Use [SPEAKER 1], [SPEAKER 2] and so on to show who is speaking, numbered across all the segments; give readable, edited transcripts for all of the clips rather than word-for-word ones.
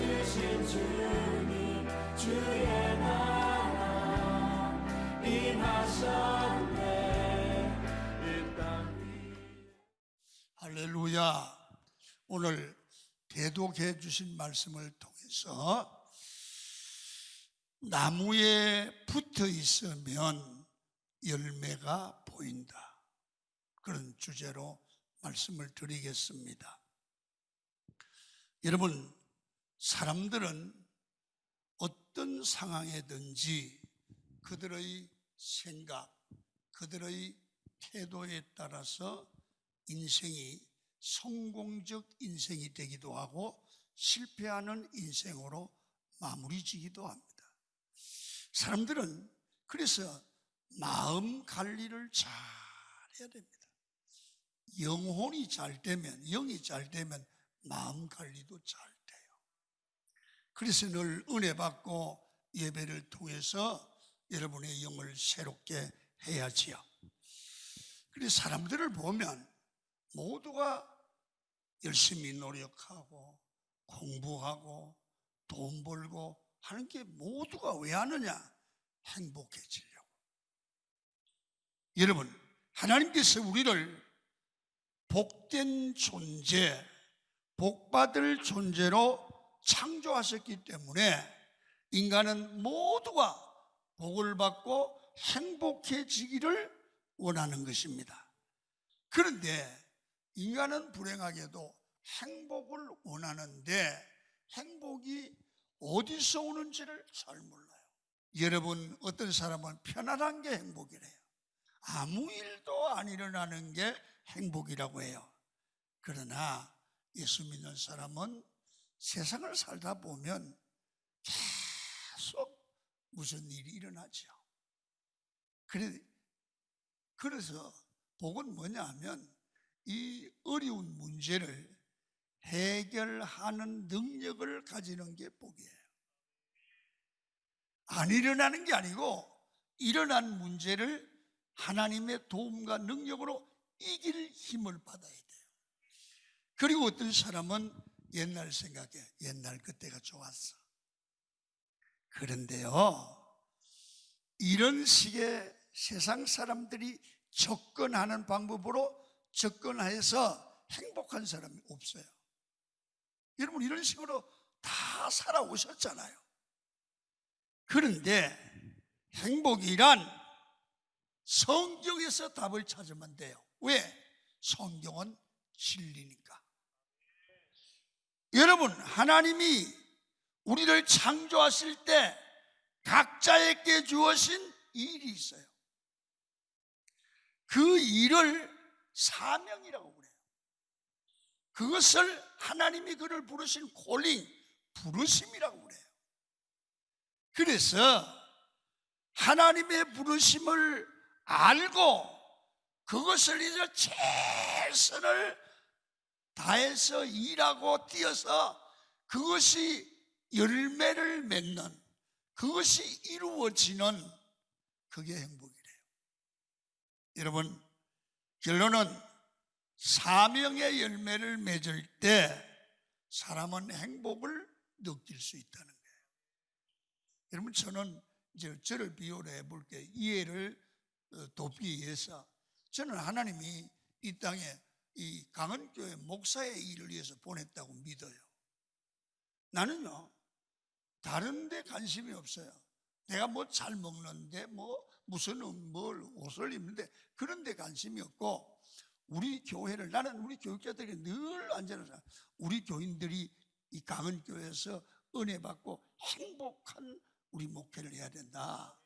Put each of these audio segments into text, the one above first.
[SPEAKER 1] 주신 주님 주의 나라 임하셨네 이 땅 위에.
[SPEAKER 2] 할렐루야. 오늘 대독해 주신 말씀을 통해서 나무에 붙어 있으면 열매가 보인다, 그런 주제로 말씀을 드리겠습니다. 여러분, 사람들은 어떤 상황에든지 그들의 생각, 그들의 태도에 따라서 인생이 성공적 인생이 되기도 하고 실패하는 인생으로 마무리 지기도 합니다. 사람들은 그래서 마음 관리를 잘 해야 됩니다. 영혼이 잘 되면, 영이 잘 되면 마음 관리도 잘 돼요. 그래서 늘 은혜 받고 예배를 통해서 여러분의 영을 새롭게 해야지요. 그래서 사람들을 보면 모두가 열심히 노력하고 공부하고 돈 벌고 하는 게 모두가 왜 하느냐? 행복해지려고. 여러분, 하나님께서 우리를 복된 존재, 복받을 존재로 창조하셨기 때문에 인간은 모두가 복을 받고 행복해지기를 원하는 것입니다. 그런데 인간은 불행하게도 행복을 원하는데 행복이 어디서 오는지를 잘 몰라요. 여러분, 어떤 사람은 편안한 게 행복이래요. 아무 일도 안 일어나는 게 행복이라고 해요. 그러나 예수 믿는 사람은 세상을 살다 보면 계속 무슨 일이 일어나죠. 그래서 복은 뭐냐 하면 이 어려운 문제를 해결하는 능력을 가지는 게 복이에요. 안 일어나는 게 아니고 일어난 문제를 하나님의 도움과 능력으로 이길 힘을 받아야 돼요. 그리고 어떤 사람은 옛날 생각해, 옛날 그때가 좋았어. 그런데요, 이런 식의 세상 사람들이 접근하는 방법으로 접근해서 행복한 사람이 없어요. 여러분, 이런 식으로 다 살아오셨잖아요. 그런데 행복이란 성경에서 답을 찾으면 돼요. 왜? 성경은 진리니까. 여러분, 하나님이 우리를 창조하실 때 각자에게 주어진 일이 있어요. 그 일을 사명이라고 그래요. 그것을 하나님이 그를 부르신 콜링, 부르심이라고 그래요. 그래서 하나님의 부르심을 알고 그것을 이제 최선을 다해서 일하고 뛰어서 그것이 열매를 맺는, 그것이 이루어지는, 그게 행복이래요. 여러분, 결론은 사명의 열매를 맺을 때 사람은 행복을 느낄 수 있다는 거예요. 여러분, 저는 이제 저를 비유를 해볼게요. 이해를 돕기 위해서 저는 하나님이 이 땅에 이 강원교회 목사의 일을 위해서 보냈다고 믿어요. 나는요, 다른 데 관심이 없어요. 내가 뭐 잘 먹는데 무슨 뭘 옷을 입는데 그런 데 관심이 없고, 우리 교회를, 나는 우리 교육자들이 늘 언제나 우리 교인들이 이 강원교회에서 은혜 받고 행복한 우리 목회를 해야 된다.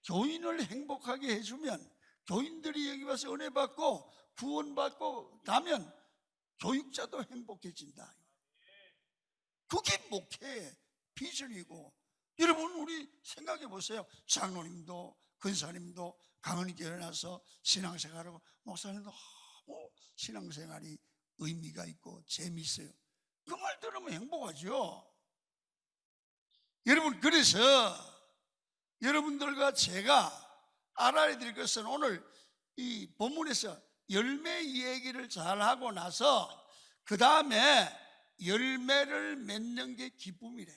[SPEAKER 2] 교인을 행복하게 해주면 교인들이 여기 와서 은혜 받고 구원받고 나면 교육자도 행복해진다. 그게 목회의 비전이고, 여러분, 우리 생각해 보세요. 장로님도 근사님도 강원교회에 나서 신앙생활하고, 목사님도 신앙생활이 의미가 있고 재미있어요. 그 말 들으면 행복하죠. 여러분, 그래서 여러분들과 제가 알아야 될 것은, 오늘 이 본문에서 열매 얘기를 잘 하고 나서 그 다음에 열매를 맺는 게 기쁨이래.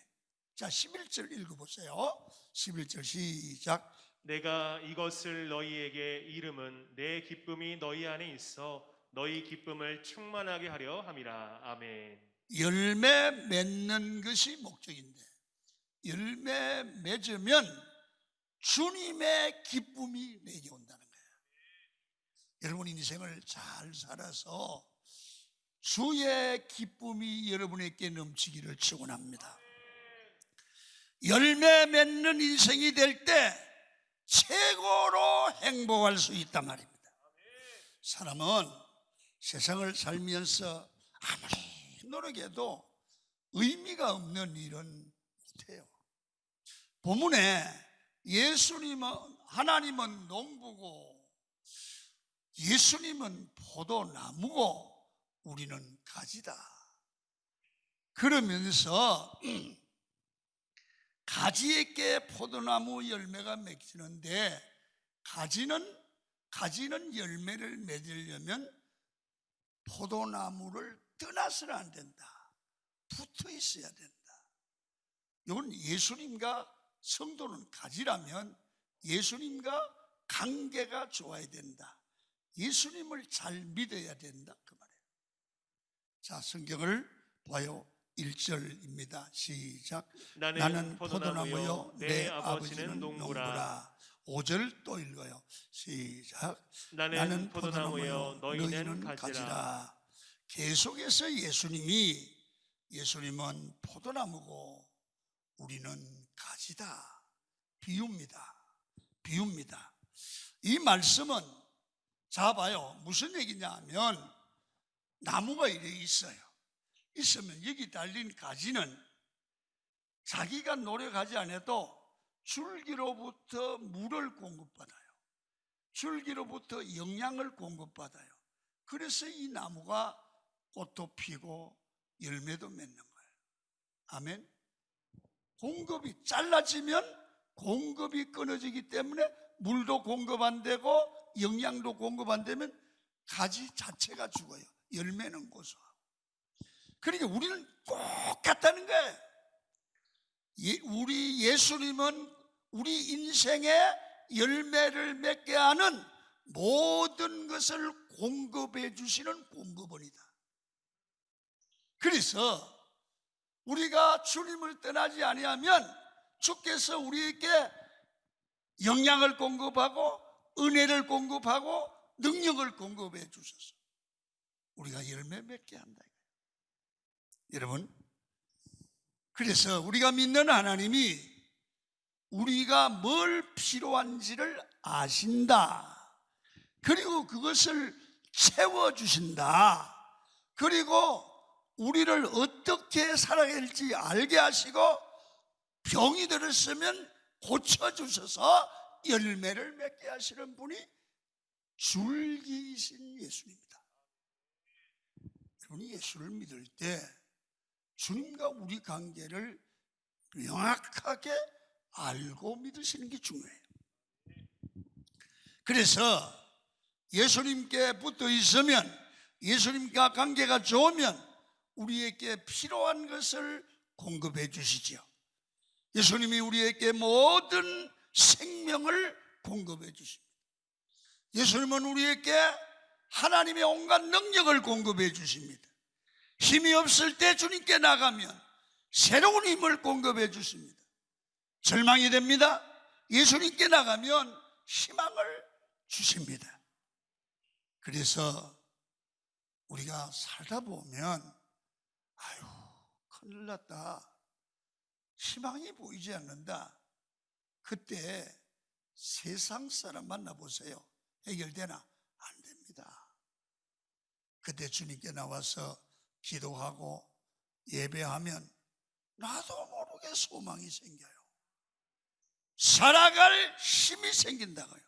[SPEAKER 2] 자, 11절 읽어보세요. 11절 시작.
[SPEAKER 3] 내가 이것을 너희에게 이름은 내 기쁨이 너희 안에 있어 너희 기쁨을 충만하게 하려 함이라. 아멘.
[SPEAKER 2] 열매 맺는 것이 목적인데, 열매 맺으면 주님의 기쁨이 내게 온다는 거예요. 여러분 인생을 잘 살아서 주의 기쁨이 여러분에게 넘치기를 축원합니다. 열매 맺는 인생이 될 때 최고로 행복할 수 있단 말입니다. 사람은 세상을 살면서 아무리 노력해도 의미가 없는 일은 못해요. 본문에 하나님은 농부고 예수님은 포도나무고 우리는 가지다. 그러면서 가지에게 포도나무 열매가 맺히는데 가지는 열매를 맺으려면 포도나무를 떠나서는 안 된다. 붙어 있어야 된다. 이건 예수님과 성도는 가지라면 예수님과 관계가 좋아야 된다. 예수님을 잘 믿어야 된다. 그 말이에요. 자, 성경을 봐요. 1절입니다. 시작. 나는 포도나무요 내 아버지는 농부라. 5절 또 읽어요. 시작. 나는 포도나무요 너희는 가지라. 계속해서 예수님은 포도나무고 우리는 가지다. 비유입니다. 이 말씀은 자 봐요. 무슨 얘기냐 하면 나무가 이래 있으면 여기 달린 가지는 자기가 노력하지 않아도 줄기로부터 물을 공급받아요. 줄기로부터 영양을 공급받아요. 그래서 이 나무가 꽃도 피고 열매도 맺는 거예요. 아멘. 공급이 잘라지면 공급이 끊어지기 때문에 물도 공급 안 되고 영양도 공급 안 되면 가지 자체가 죽어요. 열매는 고소하고. 그러니까 우리는 똑같다는 거예요. 우리 예수님은 우리 인생에 열매를 맺게 하는 모든 것을 공급해 주시는 공급원이다. 그래서 우리가 주님을 떠나지 아니하면 주께서 우리에게 영양을 공급하고 은혜를 공급하고 능력을 공급해 주셔서 우리가 열매 맺게 한다. 여러분, 그래서 우리가 믿는 하나님이 우리가 뭘 필요한지를 아신다. 그리고 그것을 채워주신다. 그리고 우리를 어떻게 살아야 할지 알게 하시고 병이 들었으면 고쳐주셔서 열매를 맺게 하시는 분이 줄기이신 예수님입니다. 여러분이 예수를 믿을 때 주님과 우리 관계를 명확하게 알고 믿으시는 게 중요해요. 그래서 예수님께 붙어 있으면, 예수님과 관계가 좋으면 우리에게 필요한 것을 공급해 주시죠. 예수님이 우리에게 모든 생명을 공급해 주십니다. 예수님은 우리에게 하나님의 온갖 능력을 공급해 주십니다. 힘이 없을 때 주님께 나가면 새로운 힘을 공급해 주십니다. 절망이 됩니다. 예수님께 나가면 희망을 주십니다. 그래서 우리가 살다 보면 아유, 큰일 났다. 희망이 보이지 않는다. 그때 세상 사람 만나보세요. 해결되나? 안 됩니다. 그때 주님께 나와서 기도하고 예배하면 나도 모르게 소망이 생겨요. 살아갈 힘이 생긴다고요.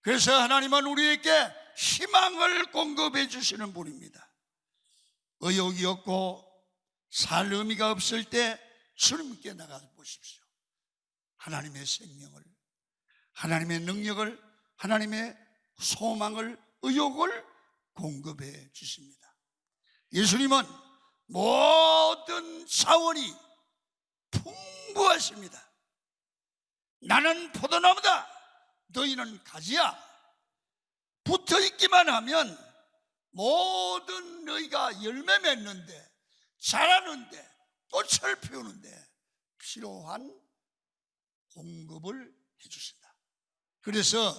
[SPEAKER 2] 그래서 하나님은 우리에게 희망을 공급해 주시는 분입니다. 의욕이 없고 살 의미가 없을 때 주님께 나가서 보십시오. 하나님의 생명을, 하나님의 능력을, 하나님의 소망을, 의욕을 공급해 주십니다. 예수님은 모든 자원이 풍부하십니다. 나는 포도나무다, 너희는 가지야. 붙어있기만 하면 모든 너희가 열매 맺는데, 자라는데, 꽃을 피우는데 필요한 공급을 해주신다. 그래서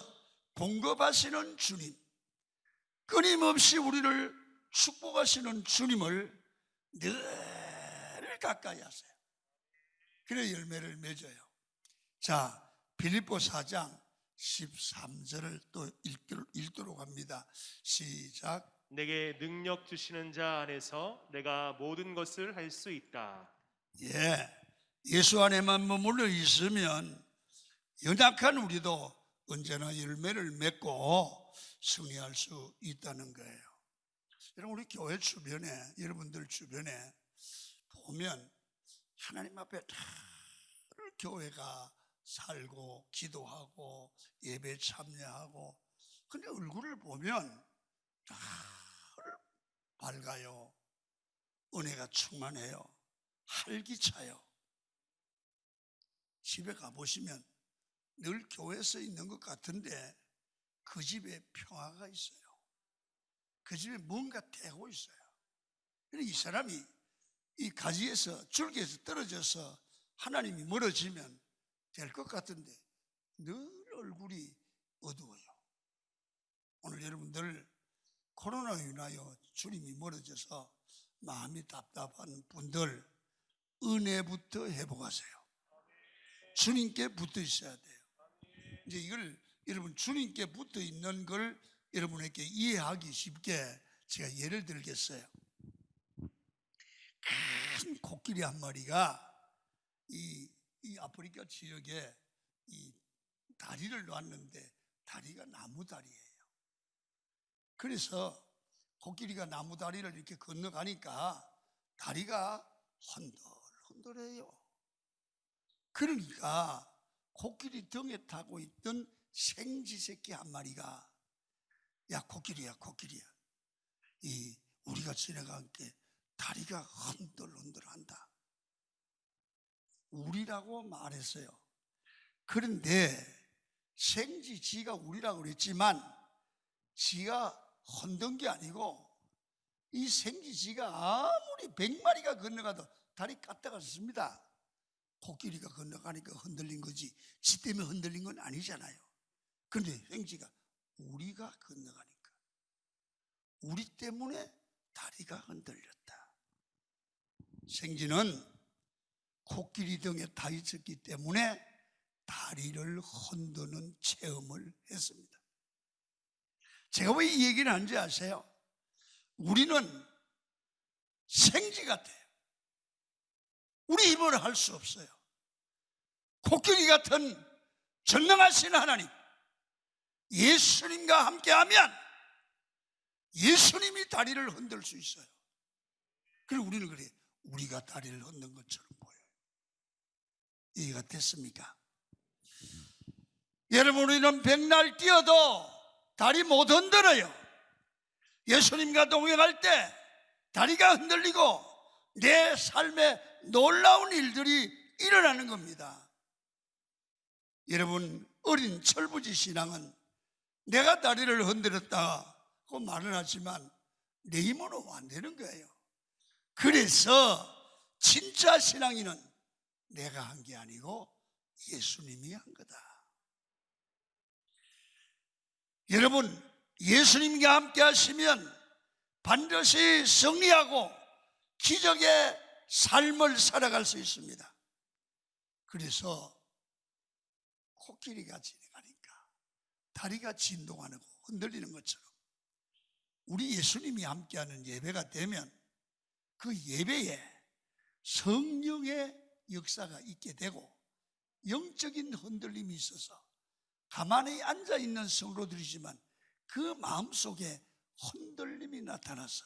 [SPEAKER 2] 공급하시는 주님, 끊임없이 우리를 축복하시는 주님을 늘 가까이 하세요. 그래 열매를 맺어요. 자, 빌립보 4장 13절을 또 읽도록 합니다. 시작.
[SPEAKER 3] 내게 능력 주시는 자 안에서 내가 모든 것을 할 수 있다.
[SPEAKER 2] 예수 안에만 머물러 있으면 연약한 우리도 언제나 열매를 맺고 승리할 수 있다는 거예요. 여러분, 우리 교회 주변에, 여러분들 주변에 보면 하나님 앞에 다 교회가 살고 기도하고 예배 참여하고, 근데 얼굴을 보면 다 밝아요. 은혜가 충만해요. 활기차요. 집에 가보시면 늘 교회에서 있는 것 같은데 그 집에 평화가 있어요. 그 집에 뭔가 되고 있어요. 이 사람이 이 가지에서, 줄기에서 떨어져서 하나님이 멀어지면 될 것 같은데 늘 얼굴이 어두워요. 오늘 여러분들 코로나로 인하여 주님이 멀어져서 마음이 답답한 분들, 은혜부터 회복하세요. 주님께 붙어 있어야 돼요. 이제 이걸 여러분, 주님께 붙어 있는 걸 여러분에게 이해하기 쉽게 제가 예를 들겠어요. 큰 코끼리 한 마리가 이 아프리카 지역에 이 다리를 놨는데 다리가 나무 다리예요. 그래서 코끼리가 나무 다리를 이렇게 건너가니까 다리가 흔들흔들해요. 그러니까 코끼리 등에 타고 있던 생쥐 새끼 한 마리가, 야 코끼리야, 우리가 지나간 게 다리가 흔들흔들한다, 우리라고 말했어요. 그런데 생쥐 지가 우리라고 그랬지만 지가 흔든 게 아니고 이 생쥐 지가 아무리 100마리가 건너가도 다리 까딱가 씁니다. 코끼리가 건너가니까 흔들린 거지 지 때문에 흔들린 건 아니잖아요. 그런데 생쥐가 우리가 건너가니까 우리 때문에 다리가 흔들렸다. 생쥐는 코끼리 등에 타 있었기 때문에 다리를 흔드는 체험을 했습니다. 제가 왜 이 얘기를 하는지 아세요? 우리는 생쥐 같아요. 우리 힘으로 할 수 없어요. 코끼리 같은 전능하신 하나님, 예수님과 함께하면 예수님이 다리를 흔들 수 있어요. 그리고 우리는 그래요. 우리가 다리를 흔든 것처럼 보여요. 이해가 됐습니까? 여러분, 우리는 백날 뛰어도 다리 못 흔들어요. 예수님과 동행할 때 다리가 흔들리고 내 삶에 놀라운 일들이 일어나는 겁니다. 여러분, 어린 철부지 신앙은 내가 다리를 흔들었다고 말은 하지만 내 힘으로 안 되는 거예요. 그래서 진짜 신앙인은 내가 한 게 아니고 예수님이 한 거다. 여러분, 예수님과 함께 하시면 반드시 승리하고 기적의 삶을 살아갈 수 있습니다. 그래서 코끼리가 지나가니까 다리가 진동하고 흔들리는 것처럼 우리 예수님이 함께하는 예배가 되면 그 예배에 성령의 역사가 있게 되고 영적인 흔들림이 있어서 가만히 앉아있는 성도들이지만 그 마음속에 흔들림이 나타나서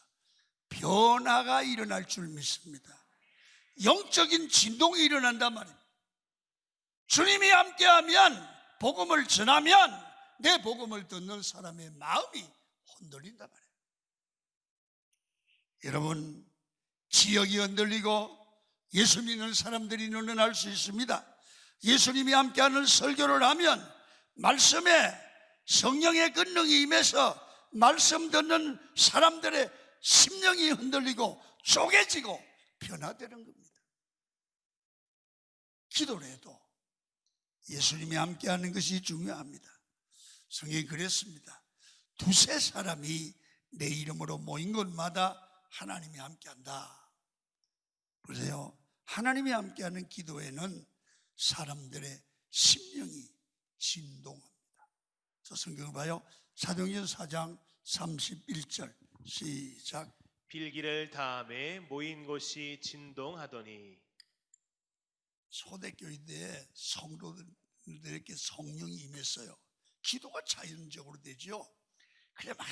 [SPEAKER 2] 변화가 일어날 줄 믿습니다. 영적인 진동이 일어난단 말입니다. 주님이 함께하면, 복음을 전하면 내 복음을 듣는 사람의 마음이 흔들린단 말이에요. 여러분, 지역이 흔들리고 예수 믿는 사람들이 늘어날 수 있습니다. 예수님이 함께하는 설교를 하면 말씀에 성령의 권능이 임해서 말씀 듣는 사람들의 심령이 흔들리고 쪼개지고 변화되는 겁니다. 기도를 해도 예수님이 함께하는 것이 중요합니다. 성경이 그랬습니다. 두세 사람이 내 이름으로 모인 곳마다 하나님이 함께한다. 보세요. 하나님이 함께하는 기도에는 사람들의 심령이 진동합니다. 저 성경을 봐요. 사도행전 4장 31절 시작.
[SPEAKER 3] 빌기를 다음에 모인 곳이 진동하더니.
[SPEAKER 2] 초대교회에 성도들에게 성령이 임했어요. 기도가 자연적으로 되죠. 그래 막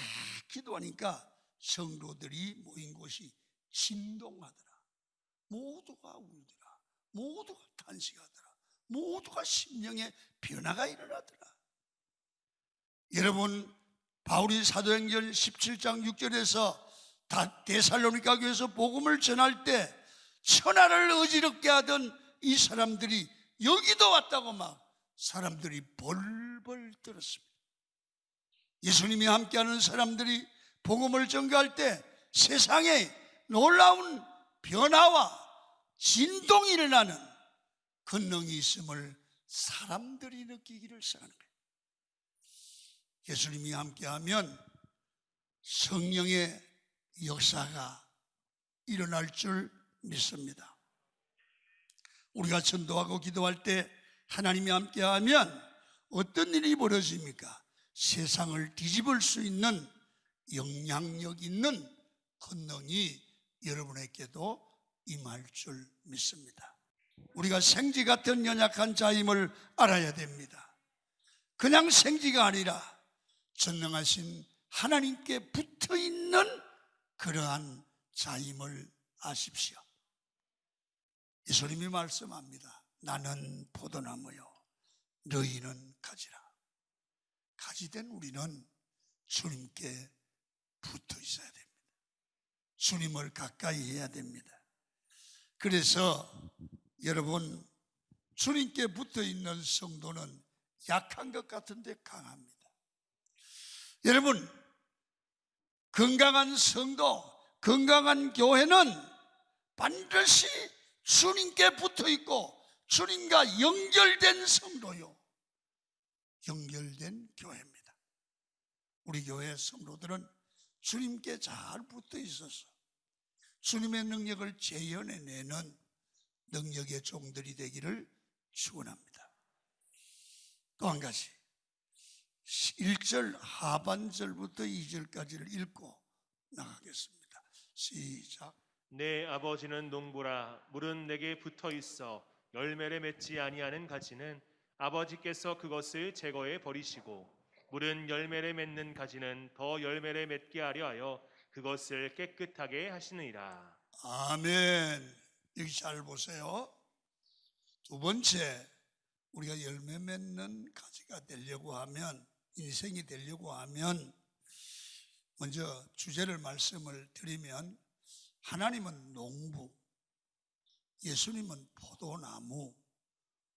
[SPEAKER 2] 기도하니까 성도들이 모인 곳이 진동하더라. 모두가 울더라. 모두가 탄식하더라. 모두가 심령의 변화가 일어나더라. 여러분, 바울이 사도행전 17장 6절에서 데살로니가 교회에서 복음을 전할 때 천하를 어지럽게 하던 이 사람들이 여기도 왔다고 막 사람들이 벌벌 떨었습니다. 예수님이 함께하는 사람들이 복음을 전가할 때 세상에 놀라운 변화와 진동이 일어나는 권능이 있음을 사람들이 느끼기를 시작하는 거예요. 예수님이 함께하면 성령의 역사가 일어날 줄 믿습니다. 우리가 전도하고 기도할 때 하나님이 함께하면 어떤 일이 벌어집니까? 세상을 뒤집을 수 있는 영향력 있는 권능이 여러분에게도 임할 줄 믿습니다. 우리가 생쥐 같은 연약한 자임을 알아야 됩니다. 그냥 생쥐가 아니라 전능하신 하나님께 붙어있는 그러한 자임을 아십시오. 예수님이 말씀합니다. 나는 포도나무요 너희는 가지라. 가지된 우리는 주님께 붙어 있어야 됩니다. 주님을 가까이 해야 됩니다. 그래서 여러분, 주님께 붙어 있는 성도는 약한 것 같은데 강합니다. 여러분, 건강한 성도, 건강한 교회는 반드시 주님께 붙어 있고 주님과 연결된 성도요, 연결된 교회입니다. 우리 교회 성도들은 주님께 잘 붙어 있어서 주님의 능력을 재현해내는 능력의 종들이 되기를 축원합니다. 또 한 가지, 1절 하반절부터 2절까지를 읽고 나가겠습니다. 시작.
[SPEAKER 3] 내 아버지는 농부라. 물은 내게 붙어 있어 열매를 맺지 아니하는 가지는 아버지께서 그것을 제거해 버리시고, 물은 열매를 맺는 가지는 더 열매를 맺게 하려 하여 그것을 깨끗하게 하시느니라.
[SPEAKER 2] 아멘. 여기 잘 보세요. 두 번째, 우리가 열매 맺는 가지가 되려고 하면, 인생이 되려고 하면, 먼저 주제를 말씀을 드리면, 하나님은 농부, 예수님은 포도나무,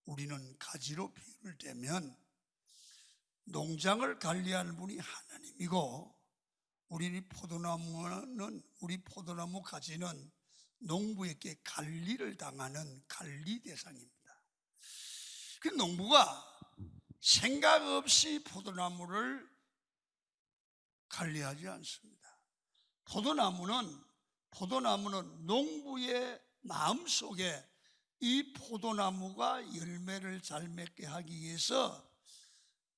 [SPEAKER 2] 우리는 가지로 비유를 대면 농장을 관리하는 분이 하나님이고, 우리 포도나무 가지는 농부에게 관리를 당하는 관리 대상입니다. 그 농부가 생각 없이 포도나무를 관리하지 않습니다. 포도나무는 농부의 마음속에 이 포도나무가 열매를 잘 맺게 하기 위해서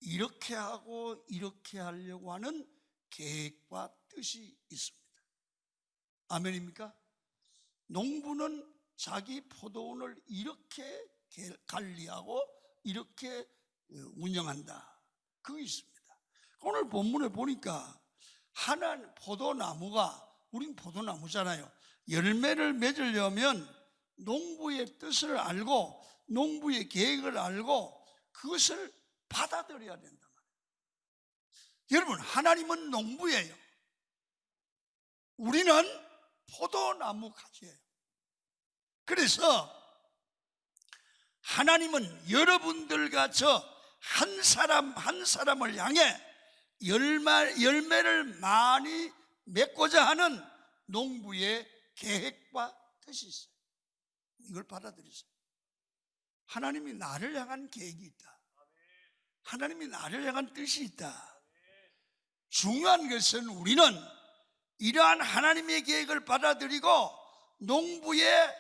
[SPEAKER 2] 이렇게 하고 이렇게 하려고 하는 계획과 뜻이 있습니다. 아멘입니까? 농부는 자기 포도원을 이렇게 관리하고 이렇게 운영한다. 그거 있습니다. 오늘 본문에 보니까 포도나무가, 우린 포도나무잖아요. 열매를 맺으려면 농부의 뜻을 알고 농부의 계획을 알고 그것을 받아들여야 된단 말이에요. 여러분, 하나님은 농부예요. 우리는 포도나무 가지예요. 그래서 하나님은 여러분들과 저 한 사람 한 사람을 향해 열매를 많이 맺고자 하는 농부의 계획과 뜻이 있어요. 이걸 받아들이세요. 하나님이 나를 향한 계획이 있다. 하나님이 나를 향한 뜻이 있다. 중요한 것은 우리는 이러한 하나님의 계획을 받아들이고 농부의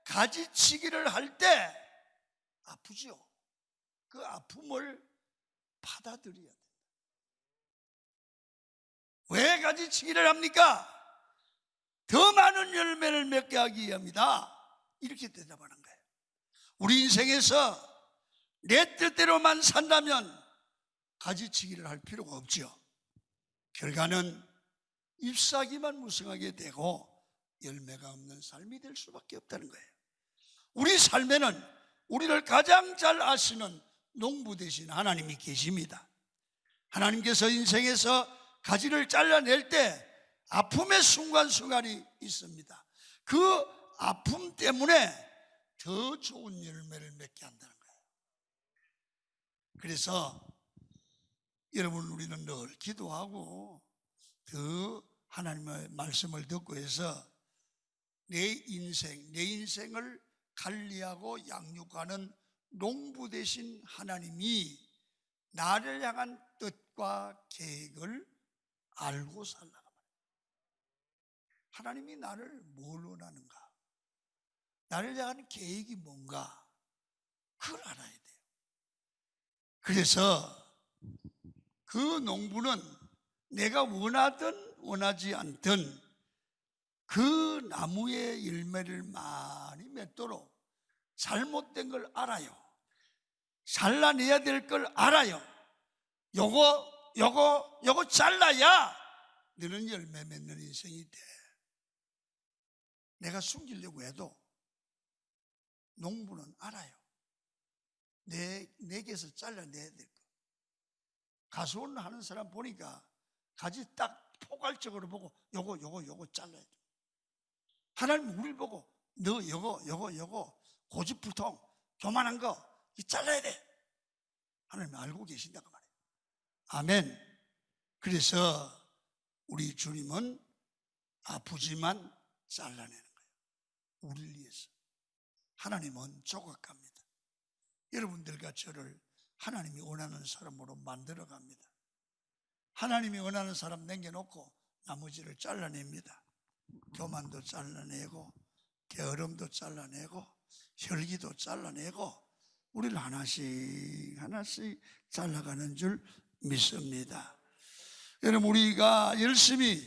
[SPEAKER 2] 가지치기를 할 때 아프죠. 그 아픔을 받아들여야 된다. 왜 가지치기를 합니까? 더 많은 열매를 맺게 하기 위함이다. 이렇게 대답하는 거예요. 우리 인생에서 내 뜻대로만 산다면 가지치기를 할 필요가 없죠. 결과는 잎사귀만 무성하게 되고 열매가 없는 삶이 될 수밖에 없다는 거예요. 우리 삶에는 우리를 가장 잘 아시는 농부 되신 하나님이 계십니다. 하나님께서 인생에서 가지를 잘라낼 때 아픔의 순간순간이 있습니다. 그 아픔 때문에 더 좋은 열매를 맺게 한다는 거예요. 그래서 여러분, 우리는 늘 기도하고 더 하나님의 말씀을 듣고 해서 내 인생을 관리하고 양육하는 농부 되신 하나님이 나를 향한 뜻과 계획을 알고 살라고 말해요. 하나님이 나를 뭘 원하는가? 나를 향한 계획이 뭔가? 그걸 알아야 돼요. 그래서 그 농부는 내가 원하든 원하지 않든 그 나무의 열매를 많이 맺도록 잘못된 걸 알아요. 잘라내야 될 걸 알아요. 요거 잘라야 너는 열매 맺는 인생이 돼. 내가 숨기려고 해도 농부는 알아요. 내게서 잘라내야 될 거. 가수원 하는 사람 보니까 가지 딱 포괄적으로 보고 요거 잘라야 돼. 하나님 우리를 보고 너 요거 고집불통 교만한 거 잘라야 돼. 하나님 알고 계신다고 말해요. 아멘. 그래서 우리 주님은 아프지만 잘라내는 거예요. 우리를 위해서. 하나님은 조각합니다. 여러분들과 저를 하나님이 원하는 사람으로 만들어 갑니다. 하나님이 원하는 사람 남겨놓고 나머지를 잘라냅니다. 교만도 잘라내고 게으름도 잘라내고 혈기도 잘라내고 우리를 하나씩 잘라가는 줄 믿습니다. 여러분, 우리가 열심히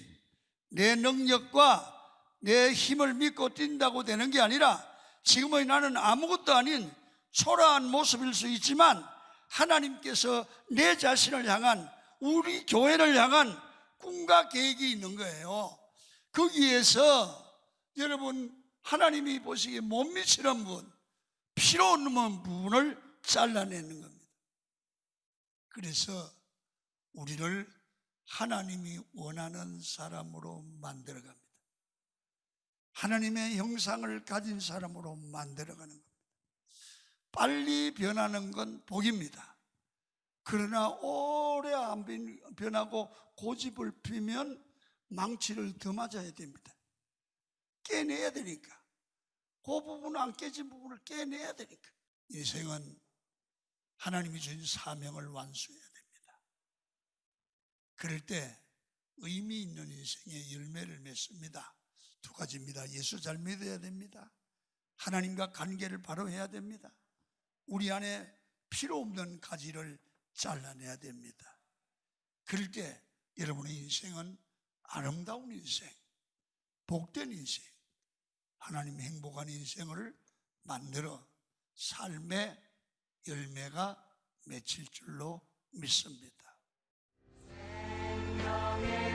[SPEAKER 2] 내 능력과 내 힘을 믿고 뛴다고 되는 게 아니라 지금의 나는 아무것도 아닌 초라한 모습일 수 있지만 하나님께서 내 자신을 향한, 우리 교회를 향한 꿈과 계획이 있는 거예요. 거기에서 여러분, 하나님이 보시기에 못 미치는 부분, 필요 없는 부분을 잘라내는 겁니다. 그래서 우리를 하나님이 원하는 사람으로 만들어 갑니다. 하나님의 형상을 가진 사람으로 만들어가는 겁니다. 빨리 변하는 건 복입니다. 그러나 오래 안 변하고 고집을 피면 망치를 더 맞아야 됩니다. 깨내야 되니까. 그 부분, 안 깨진 부분을 깨내야 되니까. 인생은 하나님이 주신 사명을 완수해야 됩니다. 그럴 때 의미 있는 인생의 열매를 맺습니다. 두 가지입니다. 예수 잘 믿어야 됩니다. 하나님과 관계를 바로 해야 됩니다. 우리 안에 필요 없는 가지를 잘라내야 됩니다. 그럴 때 여러분의 인생은 아름다운 인생, 복된 인생, 하나님의 행복한 인생을 만들어 삶의 열매가 맺힐 줄로 믿습니다.
[SPEAKER 1] 생명의